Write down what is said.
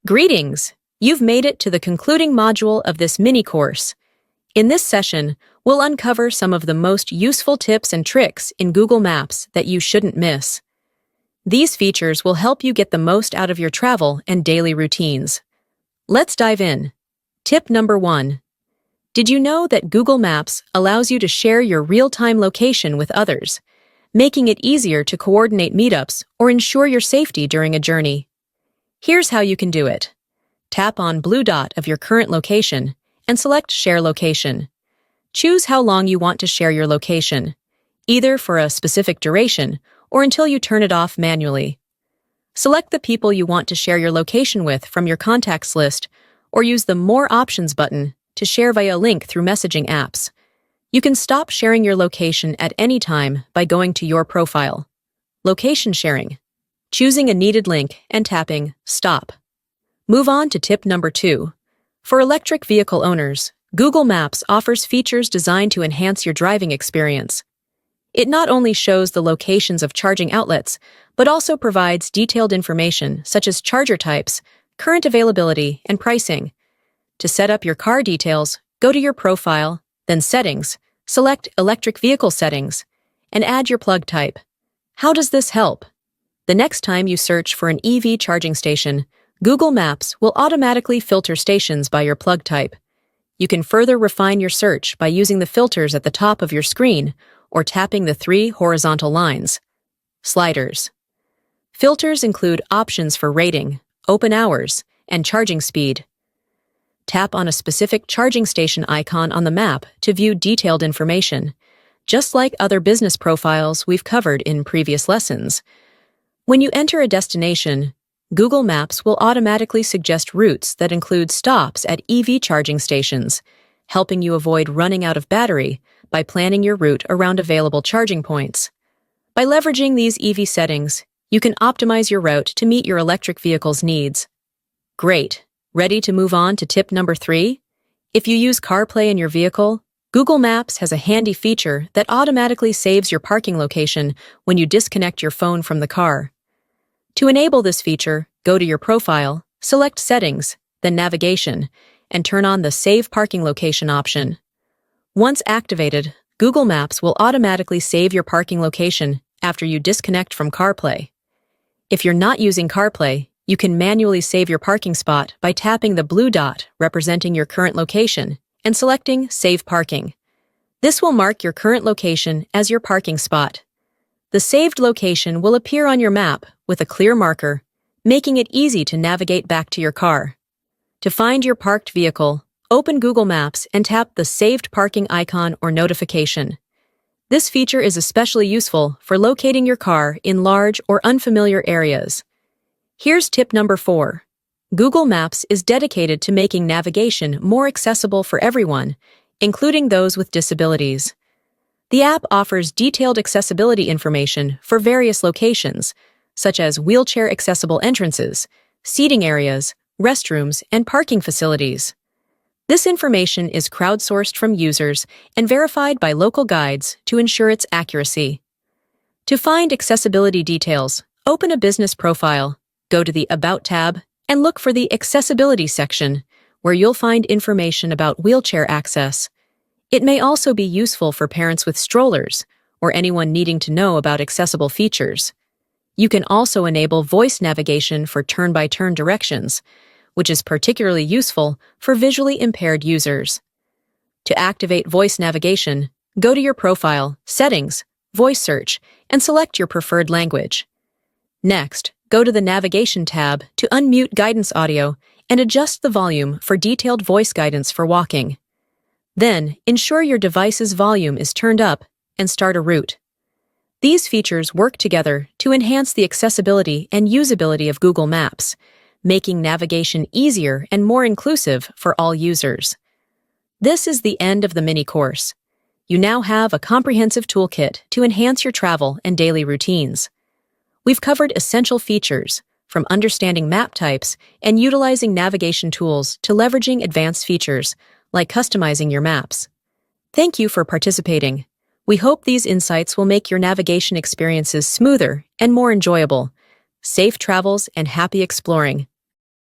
Greetings! You've made it to the concluding module of this mini-course. In this session, we'll uncover some of the most useful tips and tricks in Google Maps that you shouldn't miss. These features will help you get the most out of your travel and daily routines. Let's dive in. Tip number 1. Did you know that Google Maps allows you to share your real-time location with others, making it easier to coordinate meetups or ensure your safety during a journey? Here's how you can do it. Tap on blue dot of your current location and select Share Location. Choose how long you want to share your location, either for a specific duration or until you turn it off manually. Select the people you want to share your location with from your contacts list, or use the More Options button to share via link through messaging apps. You can stop sharing your location at any time by going to Your Profile. Location sharing. Choosing a needed link and tapping Stop. Move on to tip number 2. For electric vehicle owners, Google Maps offers features designed to enhance your driving experience. It not only shows the locations of charging outlets, but also provides detailed information such as charger types, current availability, and pricing. To set up your car details, go to Your Profile, then Settings, select Electric Vehicle Settings, and add your plug type. How does this help? The next time you search for an EV charging station, Google Maps will automatically filter stations by your plug type. You can further refine your search by using the filters at the top of your screen or tapping the 3 horizontal lines. Sliders. Filters include options for rating, open hours, and charging speed. Tap on a specific charging station icon on the map to view detailed information, just like other business profiles we've covered in previous lessons. When you enter a destination, Google Maps will automatically suggest routes that include stops at EV charging stations, helping you avoid running out of battery by planning your route around available charging points. By leveraging these EV settings, you can optimize your route to meet your electric vehicle's needs. Great! Ready to move on to tip number 3? If you use CarPlay in your vehicle, Google Maps has a handy feature that automatically saves your parking location when you disconnect your phone from the car. To enable this feature, go to Your Profile, select Settings, then Navigation, and turn on the Save Parking Location option. Once activated, Google Maps will automatically save your parking location after you disconnect from CarPlay. If you're not using CarPlay, you can manually save your parking spot by tapping the blue dot representing your current location and selecting Save Parking. This will mark your current location as your parking spot. The saved location will appear on your map with a clear marker, making it easy to navigate back to your car. To find your parked vehicle, open Google Maps and tap the Saved Parking icon or notification. This feature is especially useful for locating your car in large or unfamiliar areas. Here's tip number 4. Google Maps is dedicated to making navigation more accessible for everyone, including those with disabilities. The app offers detailed accessibility information for various locations, such as wheelchair-accessible entrances, seating areas, restrooms, and parking facilities. This information is crowdsourced from users and verified by local guides to ensure its accuracy. To find accessibility details, open a business profile, go to the About tab, and look for the Accessibility section, where you'll find information about wheelchair access. It may also be useful for parents with strollers or anyone needing to know about accessible features. You can also enable voice navigation for turn-by-turn directions, which is particularly useful for visually impaired users. To activate voice navigation, go to Your Profile, Settings, Voice Search, and select your preferred language. Next, go to the Navigation tab to unmute guidance audio and adjust the volume for detailed voice guidance for walking. Then, ensure your device's volume is turned up and start a route. These features work together to enhance the accessibility and usability of Google Maps, making navigation easier and more inclusive for all users. This is the end of the mini-course. You now have a comprehensive toolkit to enhance your travel and daily routines. We've covered essential features, from understanding map types and utilizing navigation tools to leveraging advanced features like customizing your maps. Thank you for participating. We hope these insights will make your navigation experiences smoother and more enjoyable. Safe travels and happy exploring.